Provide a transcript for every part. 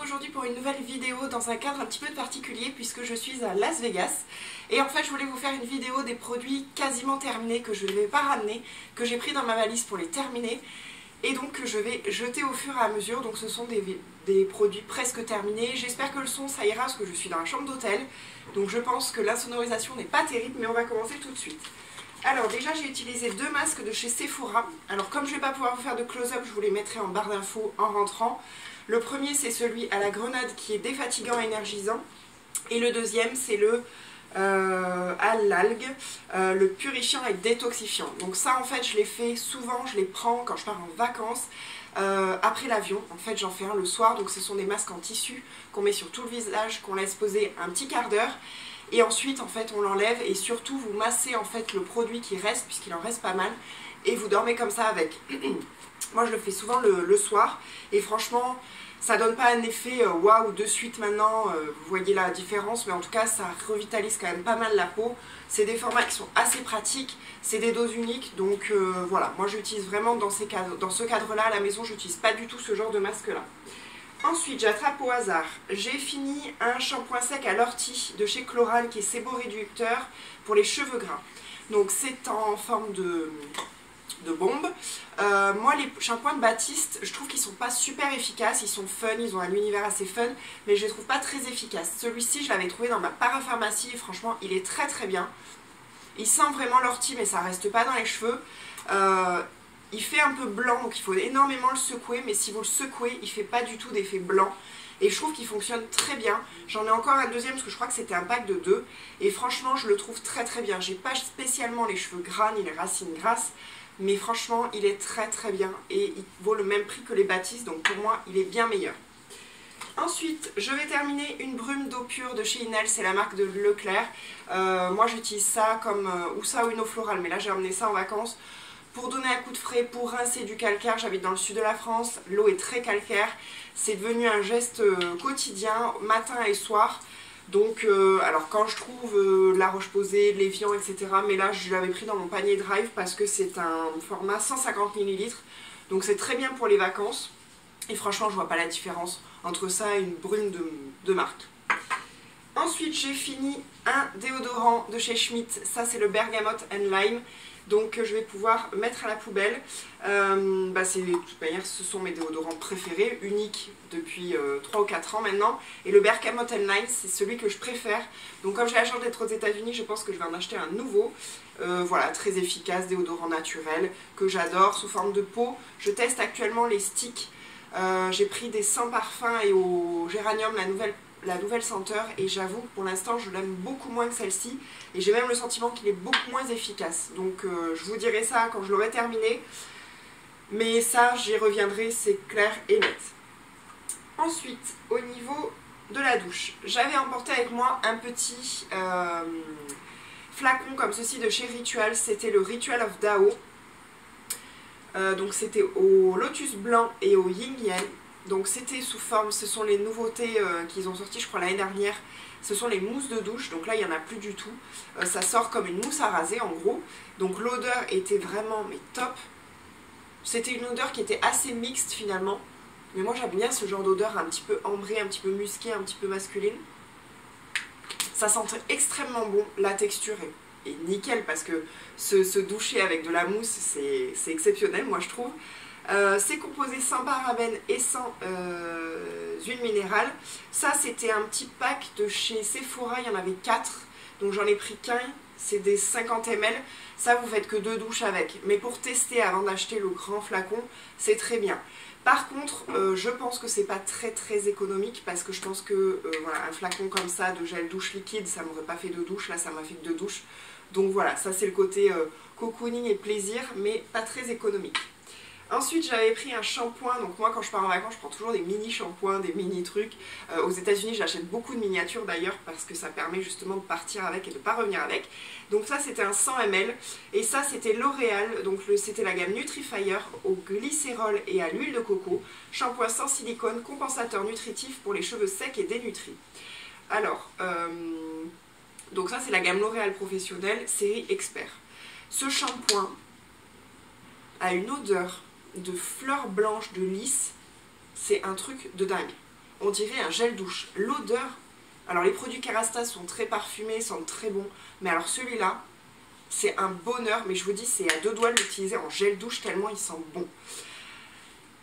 Aujourd'hui pour une nouvelle vidéo dans un cadre un petit peu particulier puisque je suis à Las Vegas et en fait je voulais vous faire une vidéo des produits quasiment terminés que je ne vais pas ramener, que j'ai pris dans ma valise pour les terminer et donc que je vais jeter au fur et à mesure. Donc ce sont des produits presque terminés. J'espère que le son ça ira parce que je suis dans la chambre d'hôtel, donc je pense que l'insonorisation n'est pas terrible, mais on va commencer tout de suite. Alors déjà j'ai utilisé deux masques de chez Sephora. Alors comme je ne vais pas pouvoir vous faire de close-up, je vous les mettrai en barre d'infos en rentrant. Le premier c'est celui à la grenade qui est défatigant et énergisant. Et le deuxième c'est le à l'algue, le purifiant et détoxifiant. Donc ça en fait je les fais souvent, je les prends quand je pars en vacances. Après l'avion, en fait j'en fais un le soir. Donc ce sont des masques en tissu qu'on met sur tout le visage, qu'on laisse poser un petit quart d'heure. Et ensuite en fait on l'enlève et surtout vous massez en fait le produit qui reste, puisqu'il en reste pas mal, et vous dormez comme ça avec. Moi je le fais souvent le soir et franchement ça donne pas un effet waouh de suite maintenant, vous voyez la différence, mais en tout cas ça revitalise quand même pas mal la peau. C'est des formats qui sont assez pratiques, c'est des doses uniques, donc voilà, moi j'utilise vraiment dans ce cadre là à la maison. Je n'utilise pas du tout ce genre de masque là. Ensuite, j'attrape au hasard. J'ai fini un shampoing sec à l'ortie de chez Chloral qui est séboréducteur pour les cheveux gras. Donc c'est en forme de bombe. Moi les shampoings de Baptiste, je trouve qu'ils sont pas super efficaces. Ils sont fun, ils ont un univers assez fun, mais je les trouve pas très efficaces. Celui-ci, je l'avais trouvé dans ma parapharmacie et franchement, il est très très bien. Il sent vraiment l'ortie, mais ça reste pas dans les cheveux. Il fait un peu blanc, donc il faut énormément le secouer, mais si vous le secouez, il fait pas du tout d'effet blanc. Et je trouve qu'il fonctionne très bien. J'en ai encore un deuxième parce que je crois que c'était un pack de 2. Et franchement, je le trouve très très bien. J'ai pas spécialement les cheveux gras ni les racines grasses, mais franchement, il est très très bien. Et il vaut le même prix que les Baptiste, donc pour moi, il est bien meilleur. Ensuite, je vais terminer une brume d'eau pure de chez Inel, c'est la marque de Leclerc. Moi, j'utilise ça comme ou ça ou une eau florale, mais là, j'ai emmené ça en vacances. Pour donner un coup de frais, pour rincer du calcaire. J'habite dans le sud de la France, l'eau est très calcaire, c'est devenu un geste quotidien, matin et soir. Donc, alors quand je trouve La Roche-Posay, l'Evian, etc. Mais là, je l'avais pris dans mon panier Drive parce que c'est un format 150 ml. Donc c'est très bien pour les vacances. Et franchement, je vois pas la différence entre ça et une brume de marque. Ensuite, j'ai fini un déodorant de chez Schmitt. Ça, c'est le Bergamote and Lime. Donc je vais pouvoir mettre à la poubelle. De toute manière, ce sont mes déodorants préférés, uniques depuis 3 ou 4 ans maintenant. Et le Bergamote and Lime, c'est celui que je préfère. Donc comme j'ai la chance d'être aux États-Unis, je pense que je vais en acheter un nouveau. Voilà, très efficace, déodorant naturel, que j'adore, sous forme de pot. Je teste actuellement les sticks. J'ai pris des sans parfum et au géranium, la nouvelle senteur, et j'avoue pour l'instant je l'aime beaucoup moins que celle-ci et j'ai même le sentiment qu'il est beaucoup moins efficace. Donc je vous dirai ça quand je l'aurai terminé, mais ça j'y reviendrai, c'est clair et net. Ensuite, au niveau de la douche, j'avais emporté avec moi un petit flacon comme ceci de chez Ritual. C'était le Ritual of Dao, donc c'était au lotus blanc et au yin yang. Donc c'était sous forme, ce sont les nouveautés qu'ils ont sorties je crois l'année dernière, ce sont les mousses de douche. Donc là il n'y en a plus du tout, ça sort comme une mousse à raser en gros. Donc l'odeur était vraiment mais top. C'était une odeur qui était assez mixte finalement, mais moi j'aime bien ce genre d'odeur un petit peu ambrée, un petit peu musquée, un petit peu masculine. Ça sentait extrêmement bon, la texture est nickel parce que se doucher avec de la mousse c'est exceptionnel moi je trouve. C'est composé sans parabènes et sans huile minérale. Ça c'était un petit pack de chez Sephora, il y en avait 4, donc j'en ai pris qu'un, c'est des 50 ml. Ça vous faites que 2 douches avec, mais pour tester avant d'acheter le grand flacon, c'est très bien. Par contre, je pense que c'est pas très très économique parce que je pense que voilà, un flacon comme ça de gel douche liquide, ça m'aurait pas fait 2 douches, là ça m'a fait que 2 douches. Donc voilà, ça c'est le côté cocooning et plaisir, mais pas très économique. Ensuite j'avais pris un shampoing, donc moi quand je pars en vacances je prends toujours des mini shampoings, des mini trucs. Aux États-Unis j'achète beaucoup de miniatures d'ailleurs parce que ça permet justement de partir avec et de ne pas revenir avec. Donc ça c'était un 100 ml et ça c'était L'Oréal, donc c'était la gamme Nutrifire au glycérol et à l'huile de coco. Shampoing sans silicone, compensateur nutritif pour les cheveux secs et dénutris. Alors, donc ça c'est la gamme L'Oréal professionnelle, série expert. Ce shampoing a une odeur de fleurs blanches de lys, c'est un truc de dingue. on dirait un gel douche. L'odeur, alors les produits Kerastase sont très parfumés, sentent très bon, mais alors celui-là, c'est un bonheur, mais je vous dis, c'est à deux doigts de l'utiliser en gel douche tellement il sent bon.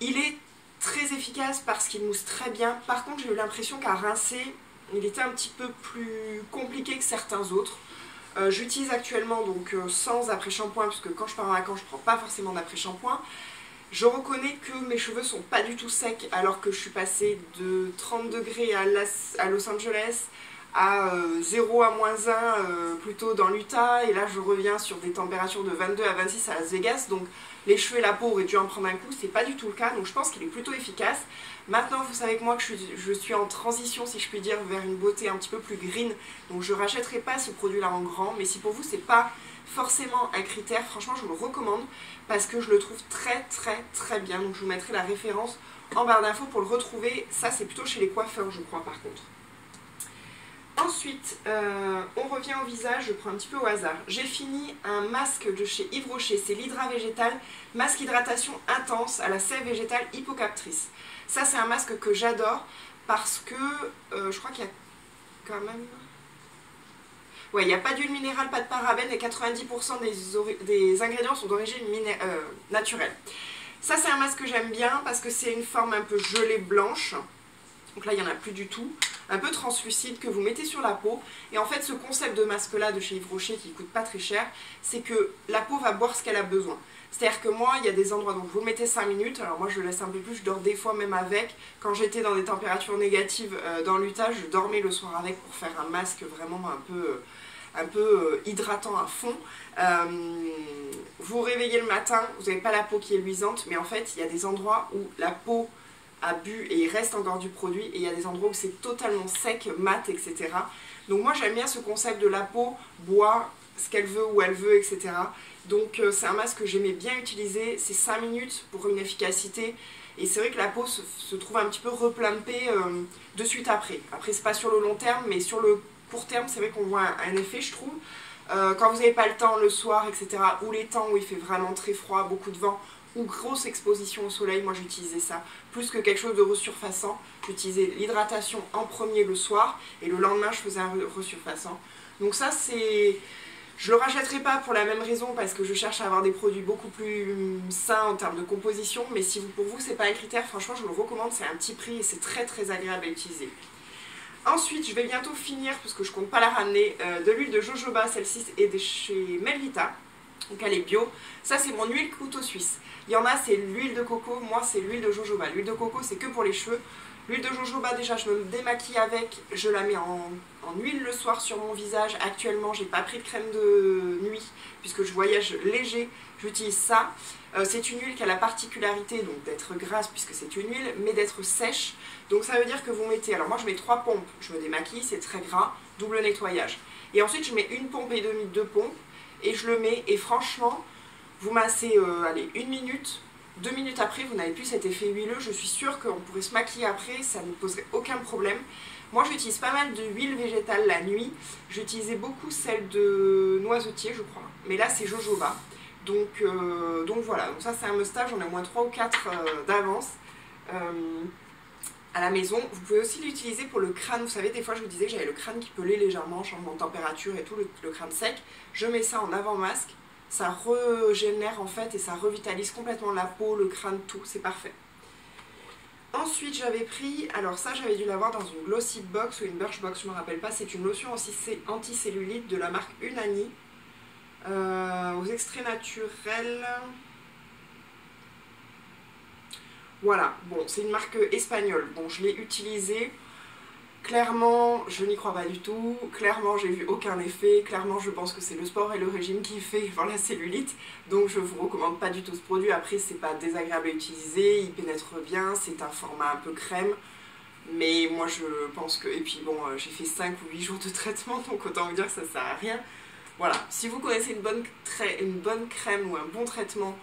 Il est très efficace parce qu'il mousse très bien. Par contre, j'ai eu l'impression qu'à rincer, il était un petit peu plus compliqué que certains autres. J'utilise actuellement donc sans après-shampoing, parce que quand je pars en vacances, je ne prends pas forcément d'après-shampoing. Je reconnais que mes cheveux sont pas du tout secs, alors que je suis passée de 30 degrés à Los Angeles à 0 à -1 plutôt dans l'Utah, et là je reviens sur des températures de 22 à 26 à Las Vegas, donc les cheveux et la peau auraient dû en prendre un coup, c'est pas du tout le cas, donc je pense qu'il est plutôt efficace. Maintenant vous savez que moi que je suis en transition, si je puis dire, vers une beauté un petit peu plus green, donc je rachèterai pas ce produit là en grand, mais si pour vous c'est pas forcément un critère, franchement je vous le recommande parce que je le trouve très bien, donc je vous mettrai la référence en barre d'infos pour le retrouver. Ça c'est plutôt chez les coiffeurs je crois par contre. Ensuite, on revient au visage, je prends un petit peu au hasard. J'ai fini un masque de chez Yves Rocher, c'est l'Hydra Végétal, masque hydratation intense à la sève végétale hypocaptrice. Ça c'est un masque que j'adore parce que je crois qu'il y a quand même... Ouais, il n'y a pas d'huile minérale, pas de parabènes et 90% des ingrédients sont d'origine naturelle. Ça c'est un masque que j'aime bien parce que c'est une forme un peu gelée blanche. Donc là il n'y en a plus du tout, un peu translucide que vous mettez sur la peau. Et en fait ce concept de masque là de chez Yves Rocher qui coûte pas très cher, c'est que la peau va boire ce qu'elle a besoin. C'est-à-dire que moi il y a des endroits, donc vous le mettez 5 minutes, alors moi je le laisse un peu plus, je dors des fois même avec. Quand j'étais dans des températures négatives dans l'Utah, je dormais le soir avec pour faire un masque vraiment un peu hydratant à fond. Vous vous réveillez le matin, vous n'avez pas la peau qui est luisante, mais en fait il y a des endroits où la peau a bu et il reste encore du produit, et il y a des endroits où c'est totalement sec, mat, etc. Donc moi j'aime bien ce concept de la peau boit ce qu'elle veut, où elle veut, etc. Donc c'est un masque que j'aimais bien utiliser, c'est 5 minutes pour une efficacité, et c'est vrai que la peau se trouve un petit peu replumpée de suite après. Après c'est pas sur le long terme, mais sur le court terme c'est vrai qu'on voit un effet je trouve. Quand vous n'avez pas le temps le soir, etc., ou les temps où il fait vraiment très froid, beaucoup de vent, ou grosse exposition au soleil, moi j'utilisais ça, plus que quelque chose de resurfaçant. J'utilisais l'hydratation en premier le soir, et le lendemain je faisais un resurfaçant. Donc ça c'est... Je le rachèterai pas pour la même raison, parce que je cherche à avoir des produits beaucoup plus sains en termes de composition, mais si pour vous c'est pas un critère, franchement je vous le recommande, c'est un petit prix et c'est très agréable à utiliser. Ensuite, je vais bientôt finir, parce que je compte pas la ramener, de l'huile de jojoba, celle-ci est de chez Melvita, donc elle est bio. Ça c'est mon huile couteau suisse. Il y en a c'est l'huile de coco, moi c'est l'huile de jojoba. L'huile de coco c'est que pour les cheveux. L'huile de jojoba déjà je me démaquille avec, je la mets en huile le soir sur mon visage. Actuellement j'ai pas pris de crème de nuit puisque je voyage léger, j'utilise ça. C'est une huile qui a la particularité donc d'être grasse puisque c'est une huile, mais d'être sèche. Donc ça veut dire que vous mettez, alors moi je mets 3 pompes, je me démaquille, c'est très gras, double nettoyage. Et ensuite je mets une pompe et demie, 2 pompes, et je le mets, et franchement, vous massez, allez, 1 minute, 2 minutes après, vous n'avez plus cet effet huileux. Je suis sûre qu'on pourrait se maquiller après, ça ne poserait aucun problème. Moi j'utilise pas mal d'huile végétale la nuit, j'utilisais beaucoup celle de noisetier je crois, mais là c'est jojoba. Donc voilà, donc ça c'est un must-have, j'en ai au moins 3 ou 4 d'avance à la maison. Vous pouvez aussi l'utiliser pour le crâne, vous savez des fois je vous disais que j'avais le crâne qui pelait légèrement, changement de température et tout, le crâne sec. Je mets ça en avant-masque, ça régénère en fait et ça revitalise complètement la peau, le crâne, tout, c'est parfait. Ensuite j'avais pris, alors ça j'avais dû l'avoir dans une Glossy Box ou une Birchbox, je ne me rappelle pas, c'est une lotion anticellulite de la marque Unani, aux extraits naturels. Voilà, bon c'est une marque espagnole, bon je l'ai utilisée, clairement je n'y crois pas du tout, clairement j'ai vu aucun effet, clairement je pense que c'est le sport et le régime qui fait voir la cellulite, donc je vous recommande pas du tout ce produit. Après c'est pas désagréable à utiliser, il pénètre bien, c'est un format un peu crème, mais moi je pense que, et puis bon j'ai fait 5 ou 8 jours de traitement, donc autant vous dire que ça sert à rien. Voilà, si vous connaissez une bonne crème ou un bon traitement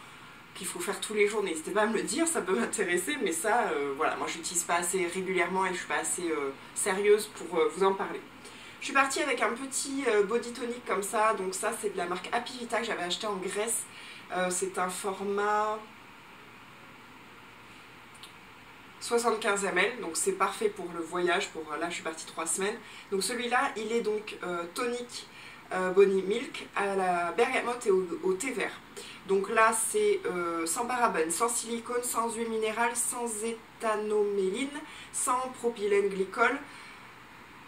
qu'il faut faire tous les jours, n'hésitez pas à me le dire, ça peut m'intéresser, mais ça, voilà, moi je l'utilise pas assez régulièrement et je suis pas assez sérieuse pour vous en parler. Je suis partie avec un petit body tonic comme ça, donc ça c'est de la marque Happy Vita que j'avais acheté en Grèce, c'est un format... 75 ml, donc c'est parfait pour le voyage, là je suis partie 3 semaines. Donc celui-là, il est donc tonique Body Milk à la bergamote et au thé vert. Donc là c'est sans parabènes, sans silicone, sans huile minérale, sans éthanoméline, sans propylène glycol.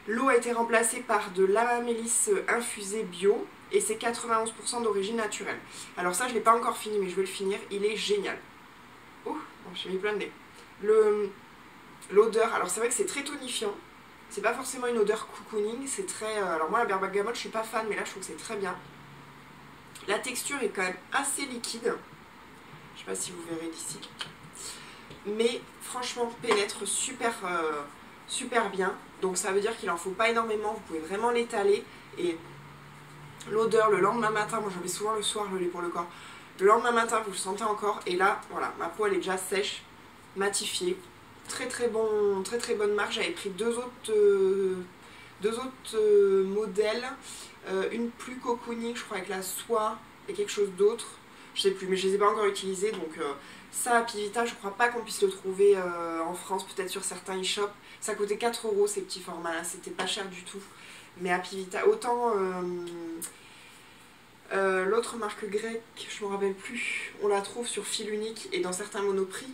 L'eau a été remplacée par de l'amamélisse infusée bio et c'est 91% d'origine naturelle. Alors ça je ne l'ai pas encore fini mais je vais le finir, il est génial. Ouh, j'ai mis plein de nez. L'odeur, alors c'est vrai que c'est très tonifiant. C'est pas forcément une odeur cocooning, c'est très... alors moi la bergamote je suis pas fan mais là je trouve que c'est très bien. La texture est quand même assez liquide. Je sais pas si vous verrez d'ici. Mais franchement pénètre super, super bien. Donc ça veut dire qu'il en faut pas énormément, vous pouvez vraiment l'étaler. Et l'odeur le lendemain matin, moi j'en mets souvent le soir le lait pour le corps. Le lendemain matin vous le sentez encore et là voilà, ma peau elle est déjà sèche, matifiée. Très bonne marque. J'avais pris deux autres modèles, une plus cocooning je crois avec la soie et quelque chose d'autre, je sais plus mais je les ai pas encore utilisés. Donc ça à Pivita je crois pas qu'on puisse le trouver en France, peut-être sur certains e-shops. Ça coûtait 4 € ces petits formats là, c'était pas cher du tout. Mais à Pivita, autant l'autre marque grecque, je me rappelle plus, on la trouve sur fil unique et dans certains monoprix.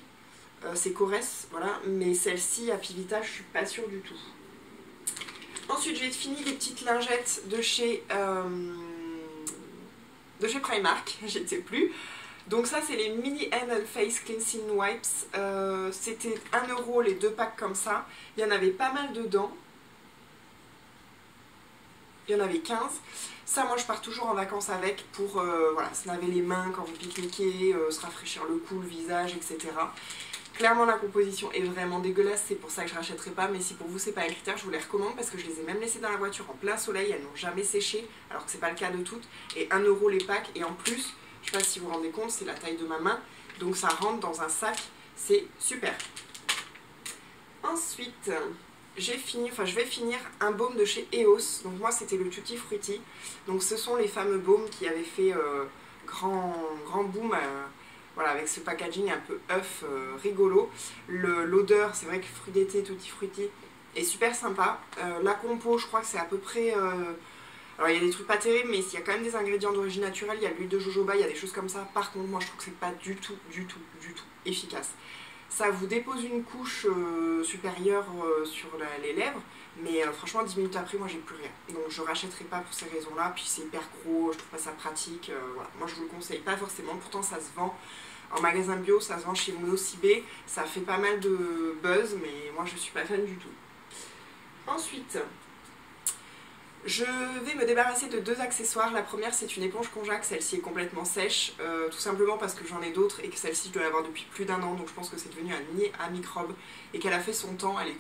C'est Corès, voilà, mais celle-ci à Pivita, je suis pas sûre du tout. Ensuite, j'ai fini les petites lingettes de chez Primark, j'étais plus. Donc ça, c'est les Mini Hand and Face Cleansing Wipes. C'était 1 € les 2 packs comme ça. Il y en avait pas mal dedans. Il y en avait 15. Ça, moi, je pars toujours en vacances avec pour voilà, se laver les mains quand vous pique-niquez, se rafraîchir le cou, le visage, etc. Clairement la composition est vraiment dégueulasse, c'est pour ça que je ne rachèterai pas, mais si pour vous c'est pas un critère, je vous les recommande parce que je les ai même laissées dans la voiture en plein soleil, elles n'ont jamais séché, alors que c'est pas le cas de toutes, et 1 € les packs, et en plus, je sais pas si vous vous rendez compte, c'est la taille de ma main, donc ça rentre dans un sac, c'est super. Ensuite, je vais finir un baume de chez EOS, donc moi c'était le Tutti Frutti, donc ce sont les fameux baumes qui avaient fait grand boom. Voilà, avec ce packaging un peu œuf rigolo. L'odeur, c'est vrai que fruit d'été, tutti frutti, est super sympa. La compo, je crois que c'est à peu près... alors il y a des trucs pas terribles, mais il y a quand même des ingrédients d'origine naturelle. Il y a l'huile de jojoba, il y a des choses comme ça. Par contre, moi je trouve que c'est pas du tout efficace. Ça vous dépose une couche supérieure sur les lèvres, mais franchement 10 minutes après moi j'ai plus rien. Donc je rachèterai pas pour ces raisons là, puis c'est hyper gros, je trouve pas ça pratique, voilà. Moi je vous le conseille pas forcément, pourtant ça se vend en magasin bio, ça se vend chez Monocibé, ça fait pas mal de buzz, mais moi je suis pas fan du tout. Ensuite, je vais me débarrasser de 2 accessoires. La première c'est une éponge konjac, celle-ci est complètement sèche, tout simplement parce que j'en ai d'autres et que celle-ci je dois l'avoir depuis plus d'1 an, donc je pense que c'est devenu un nid à microbes et qu'elle a fait son temps, elle est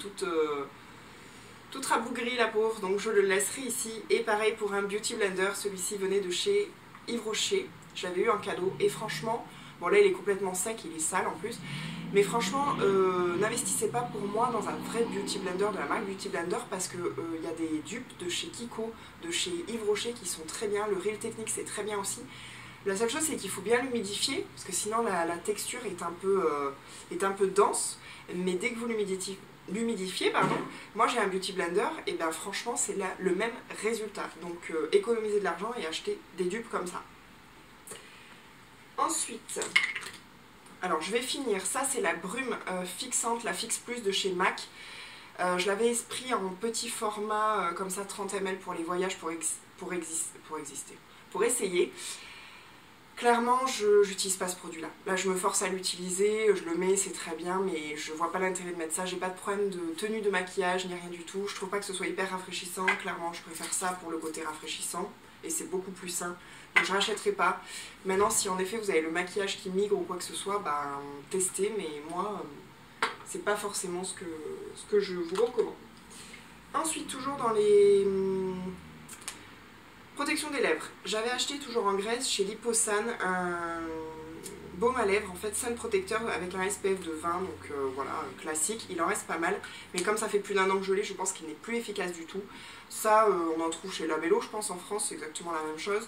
toute rabougrie la pauvre, donc je le laisserai ici. Et pareil pour un beauty blender, celui-ci venait de chez Yves Rocher, je l'avais eu en cadeau et franchement, bon là il est complètement sec, il est sale en plus, mais franchement n'investissez pas pour moi dans un vrai beauty blender de la marque Beauty Blender parce que y a des dupes de chez Kiko, de chez Yves Rocher qui sont très bien, le Real Technique c'est très bien aussi. La seule chose c'est qu'il faut bien l'humidifier parce que sinon la texture est un peu dense, mais dès que vous l'humidifiez, moi j'ai un beauty blender et bien franchement c'est le même résultat, donc économisez de l'argent et achetez des dupes comme ça. Ensuite, alors je vais finir, ça c'est la brume fixante, la Fix Plus de chez MAC. Je l'avais pris en petit format comme ça 30 ml pour les voyages pour essayer. Clairement je n'utilise pas ce produit là. Là je me force à l'utiliser, je le mets, c'est très bien, mais je vois pas l'intérêt de mettre ça. J'ai pas de problème de tenue de maquillage ni rien du tout. Je trouve pas que ce soit hyper rafraîchissant. Clairement je préfère ça pour le côté rafraîchissant et c'est beaucoup plus sain. Donc je rachèterai pas. Maintenant si en effet vous avez le maquillage qui migre ou quoi que ce soit, ben testez, mais moi c'est pas forcément ce que je vous recommande. Ensuite toujours dans les protections des lèvres, j'avais acheté toujours en Grèce chez Liposan un baume à lèvres, en fait sun protecteur avec un SPF de 20, donc voilà, classique, il en reste pas mal, mais comme ça fait plus d'1 an que je l'ai, je pense qu'il n'est plus efficace du tout. Ça on en trouve chez Labello je pense en France, c'est exactement la même chose.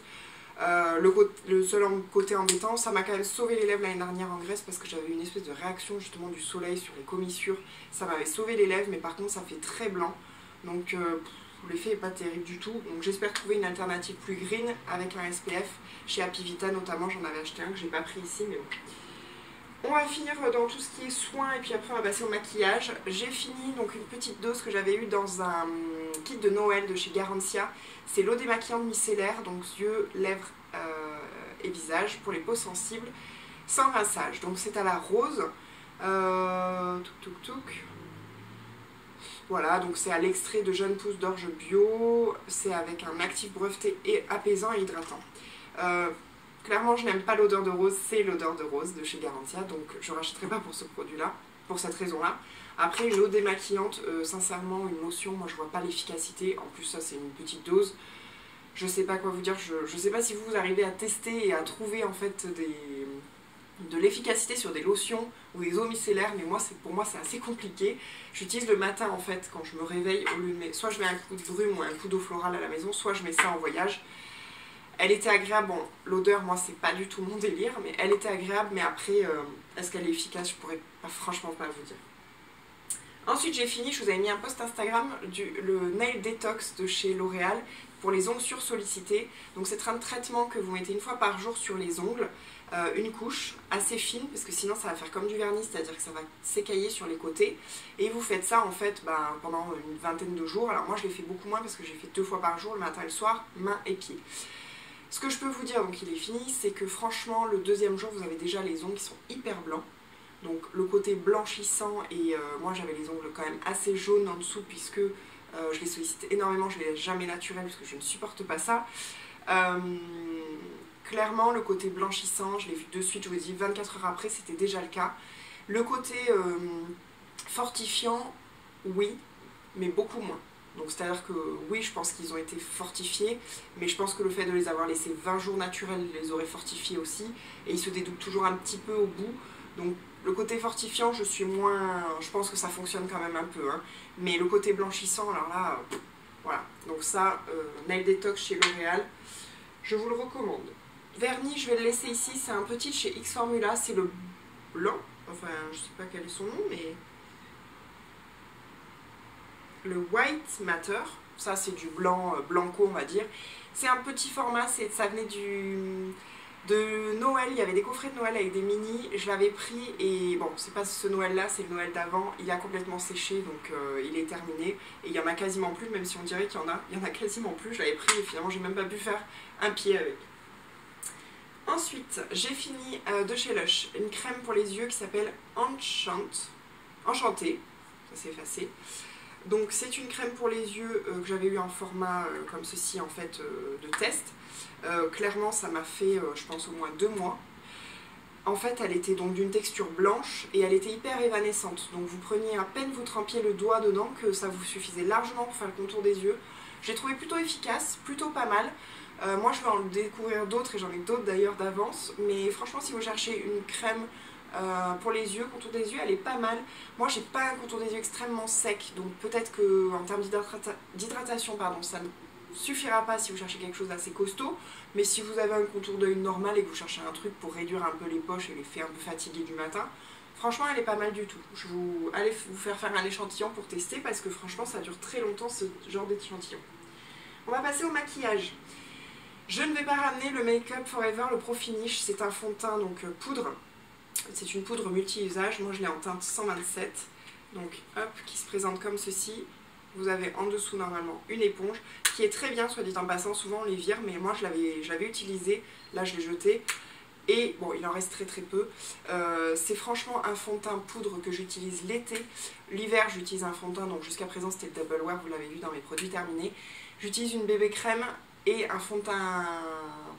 Le seul côté embêtant, ça m'a quand même sauvé les lèvres l'année dernière en Grèce parce que j'avais une espèce de réaction justement du soleil sur les commissures. Ça m'avait sauvé les lèvres, mais par contre ça fait très blanc. Donc l'effet n'est pas terrible du tout. Donc j'espère trouver une alternative plus green avec un SPF. Chez Happy Vita notamment, j'en avais acheté un que j'ai pas pris ici, mais bon. On va finir dans tout ce qui est soins et puis après on va passer au maquillage. J'ai fini donc une petite dose que j'avais eue dans un kit de Noël de chez Garantia. C'est l'eau démaquillante micellaire, donc yeux, lèvres et visage pour les peaux sensibles, sans rinçage. Donc c'est à la rose. Voilà, donc c'est à l'extrait de jeunes pousses d'orge bio. C'est avec un actif breveté et apaisant et hydratant. Clairement, je n'aime pas l'odeur de rose, c'est l'odeur de rose de chez Garantia, donc je ne rachèterai pas pour ce produit-là, pour cette raison-là. Après, une eau démaquillante, sincèrement, une lotion, moi je vois pas l'efficacité. En plus, ça c'est une petite dose. Je sais pas quoi vous dire, je sais pas si vous arrivez à tester et à trouver en fait de l'efficacité sur des lotions ou des eaux micellaires, mais pour moi c'est assez compliqué. J'utilise le matin en fait quand je me réveille, au lieu de mettre, soit je mets un coup de brume ou un coup d'eau florale à la maison, soit je mets ça en voyage. Elle était agréable, bon l'odeur moi c'est pas du tout mon délire, mais elle était agréable, mais après est-ce qu'elle est efficace, je pourrais franchement pas vous dire. Ensuite j'ai fini, je vous avais mis un post Instagram, le Nail Detox de chez L'Oréal pour les ongles sursollicités. Donc c'est un traitement que vous mettez une fois par jour sur les ongles, une couche assez fine parce que sinon ça va faire comme du vernis, c'est-à-dire que ça va s'écailler sur les côtés. Et vous faites ça en fait pendant une vingtaine de jours. Alors moi je l'ai fait beaucoup moins parce que j'ai fait 2 fois par jour, le matin et le soir, mains et pieds. Ce que je peux vous dire, donc il est fini, c'est que franchement le deuxième jour vous avez déjà les ongles qui sont hyper blancs. Donc le côté blanchissant et moi j'avais les ongles quand même assez jaunes en dessous puisque je les sollicite énormément, je les laisse jamais naturels parce que je ne supporte pas ça. Clairement le côté blanchissant, je l'ai vu de suite, je vous dis 24 heures après c'était déjà le cas. Le côté fortifiant, oui, mais beaucoup moins. Donc c'est à dire que oui, je pense qu'ils ont été fortifiés, mais je pense que le fait de les avoir laissés 20 jours naturels les aurait fortifiés aussi, et ils se dédoublent toujours un petit peu au bout. Donc le côté fortifiant, je pense que ça fonctionne quand même un peu, hein. Mais le côté blanchissant, alors là, voilà. Donc ça, Nail Detox chez L'Oréal, je vous le recommande. Vernis, je vais le laisser ici, c'est un petit chez X Formula, c'est le blanc, enfin je sais pas quel est son nom, mais le White Matter, ça c'est du blanc, blanco on va dire. C'est un petit format, ça venait de Noël, il y avait des coffrets de Noël avec des mini, je l'avais pris et bon, c'est pas ce Noël là, c'est le Noël d'avant, il a complètement séché donc il est terminé et il y en a quasiment plus, même si on dirait qu'il y en a quasiment plus, je l'avais pris et finalement j'ai même pas pu faire un pied avec. Ensuite, j'ai fini de chez Lush, une crème pour les yeux qui s'appelle Enchantée, ça s'est effacé. Donc c'est une crème pour les yeux que j'avais eu en format comme ceci en fait de test. Clairement ça m'a fait je pense au moins 2 mois. En fait elle était donc d'une texture blanche et elle était hyper évanescente. Donc vous preniez à peine, vous trempiez le doigt dedans que ça vous suffisait largement pour faire le contour des yeux. J'ai trouvé plutôt efficace, plutôt pas mal. Moi je vais en découvrir d'autres et j'en ai d'autres d'ailleurs d'avance. Mais franchement si vous cherchez une crème pour les yeux, contour des yeux, elle est pas mal. Moi j'ai pas un contour des yeux extrêmement sec, donc peut-être que en termes d'hydratation, ça ne suffira pas si vous cherchez quelque chose d'assez costaud, mais si vous avez un contour d'œil normal et que vous cherchez un truc pour réduire un peu les poches et l'effet un peu fatigué du matin, franchement elle est pas mal du tout. Je vais aller vous faire un échantillon pour tester parce que franchement ça dure très longtemps ce genre d'échantillon. On va passer au maquillage. Je ne vais pas ramener le Make Up Forever, le Pro Finish, c'est un fond de teint donc poudre. C'est une poudre multi-usage, moi je l'ai en teinte 127, donc hop, qui se présente comme ceci. Vous avez en dessous normalement une éponge, qui est très bien, soit dit en passant, souvent on les vire, mais moi je l'avais utilisé, là je l'ai jeté, et bon il en reste très très peu. C'est franchement un fond de teint poudre que j'utilise l'été, l'hiver j'utilise un fond de teint, donc jusqu'à présent c'était le Double Wear, vous l'avez vu dans mes produits terminés. J'utilise une bébé crème et un fond de teint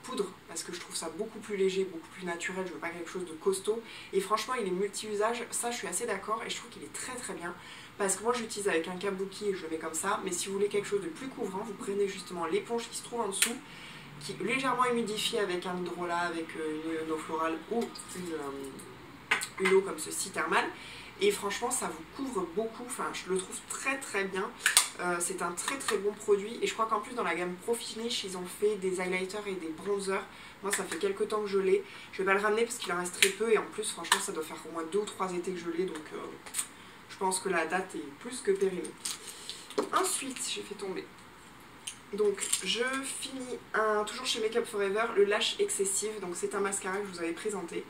poudre parce que je trouve ça beaucoup plus léger, beaucoup plus naturel, je veux pas quelque chose de costaud et franchement il est multi-usage, ça je suis assez d'accord et je trouve qu'il est très très bien parce que moi j'utilise avec un kabuki et je le mets comme ça, mais si vous voulez quelque chose de plus couvrant, vous prenez justement l'éponge qui se trouve en dessous qui est légèrement humidifiée avec un hydrolat, avec une eau florale ou une eau comme ceci thermale et franchement ça vous couvre beaucoup, enfin je le trouve très très bien. C'est un très très bon produit et je crois qu'en plus dans la gamme Pro Finish ils ont fait des highlighters et des bronzers. Moi ça fait quelques temps que je l'ai. Je vais pas le ramener parce qu'il en reste très peu et en plus franchement ça doit faire au moins 2 ou 3 étés que je l'ai, donc je pense que la date est plus que périmée. Ensuite j'ai fait tomber. Donc je finis toujours chez Make Up Forever le Lash Excessive. Donc c'est un mascara que je vous avais présenté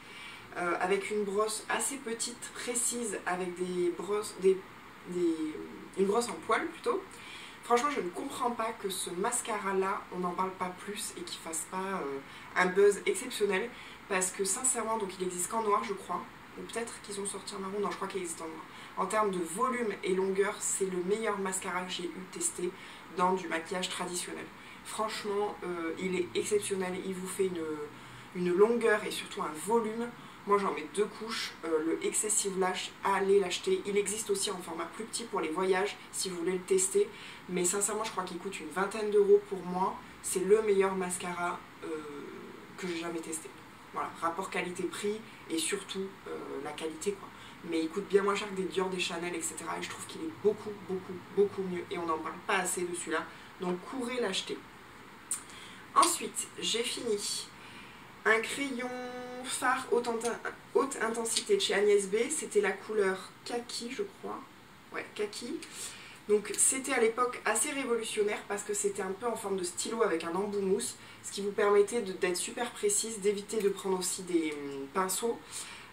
avec une brosse assez petite, précise, avec une brosse en poil plutôt. Franchement je ne comprends pas que ce mascara là on n'en parle pas plus et qu'il fasse pas un buzz exceptionnel, parce que sincèrement donc il existe qu'en noir je crois, ou peut-être qu'ils ont sorti en marron, non je crois qu'il existe en noir. En termes de volume et longueur c'est le meilleur mascara que j'ai eu testé dans du maquillage traditionnel. Franchement il est exceptionnel, il vous fait une longueur et surtout un volume. Moi j'en mets 2 couches, le Excessive Lash, allez l'acheter. Il existe aussi en format plus petit pour les voyages si vous voulez le tester. Mais sincèrement je crois qu'il coûte une vingtaine d'euros pour moi. C'est le meilleur mascara que j'ai jamais testé. Voilà, rapport qualité-prix et surtout la qualité quoi. Mais il coûte bien moins cher que des Dior, des Chanel, etc. Et je trouve qu'il est beaucoup mieux. Et on n'en parle pas assez de celui-là. Donc courez l'acheter. Ensuite j'ai fini un crayon fard haute intensité de chez Agnès B. C'était la couleur kaki je crois. Ouais, kaki. Donc c'était à l'époque assez révolutionnaire parce que c'était un peu en forme de stylo avec un embout mousse. Ce qui vous permettait d'être super précise, d'éviter de prendre aussi des pinceaux.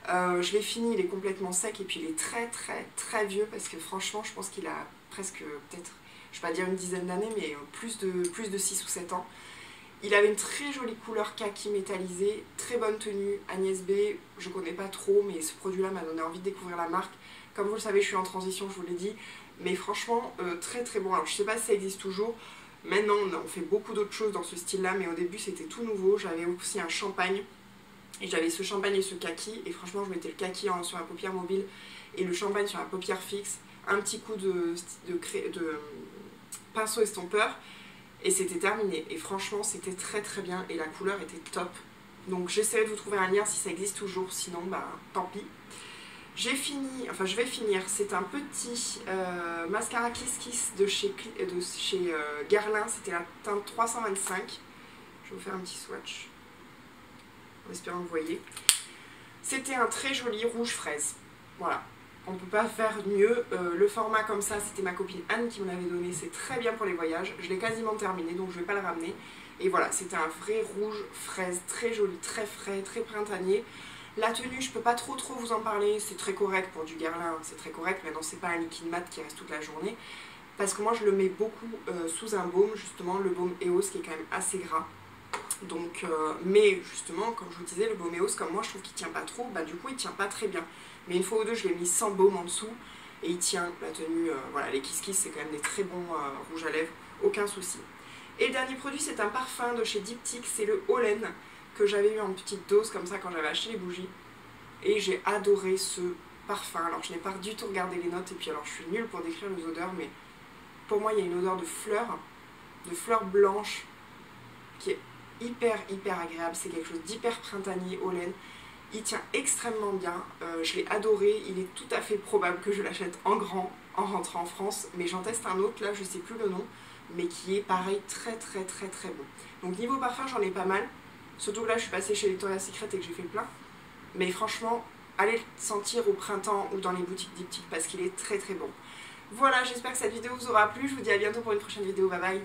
Je l'ai fini, il est complètement sec et puis il est très vieux parce que franchement je pense qu'il a presque peut-être, je vais pas dire une dizaine d'années, mais plus de 6 ou 7 ans. Il avait une très jolie couleur kaki métallisée, très bonne tenue, Agnès B, je connais pas trop mais ce produit là m'a donné envie de découvrir la marque. Comme vous le savez je suis en transition, je vous l'ai dit, mais franchement très bon. Alors je sais pas si ça existe toujours, maintenant on fait beaucoup d'autres choses dans ce style là, mais au début c'était tout nouveau. J'avais aussi un champagne. Et j'avais ce champagne et ce kaki, et franchement je mettais le kaki sur la paupière mobile et le champagne sur la paupière fixe, un petit coup de pinceau estompeur, et c'était terminé. Et franchement c'était très bien, et la couleur était top. Donc j'essaierai de vous trouver un lien si ça existe toujours, sinon bah tant pis. J'ai fini, enfin je vais finir, c'est un petit mascara Kiss Kiss de chez Guerlain, c'était la teinte 325. Je vais vous faire un petit swatch. En espérant que vous voyez. C'était un très joli rouge fraise. Voilà, on ne peut pas faire mieux. Le format comme ça, c'était ma copine Anne qui me l'avait donné. C'est très bien pour les voyages. Je l'ai quasiment terminé, donc je ne vais pas le ramener. Et voilà, c'était un vrai rouge fraise, très joli, très frais, très printanier. La tenue, je peux pas trop vous en parler. C'est très correct pour du Guerlain, c'est très correct. Mais non, c'est pas un liquide mat qui reste toute la journée. Parce que moi, je le mets beaucoup sous un baume, justement, le baume EOS qui est quand même assez gras. Donc, mais justement, comme je vous disais, le baume EOS, comme moi je trouve qu'il tient pas trop, bah du coup il tient pas très bien. Mais une fois ou deux, je l'ai mis sans baume en dessous et il tient. La tenue, voilà, les Kiss Kiss c'est quand même des très bons rouges à lèvres, aucun souci. Et le dernier produit, c'est un parfum de chez Diptyque, c'est le Hollen que j'avais eu en petite dose comme ça quand j'avais acheté les bougies. Et j'ai adoré ce parfum. Alors je n'ai pas du tout regardé les notes et puis alors je suis nulle pour décrire les odeurs, mais pour moi il y a une odeur de fleurs blanches qui est hyper agréable. C'est quelque chose d'hyper printanier, Hollen. Il tient extrêmement bien, je l'ai adoré. Il est tout à fait probable que je l'achète en grand en rentrant en France, mais j'en teste un autre là, je sais plus le nom, mais qui est pareil très bon. Donc niveau parfum j'en ai pas mal, surtout que là je suis passée chez Victoria's Secret et que j'ai fait le plein, mais franchement allez le sentir au printemps ou dans les boutiques Diptyque parce qu'il est très bon. Voilà, j'espère que cette vidéo vous aura plu, je vous dis à bientôt pour une prochaine vidéo, bye bye.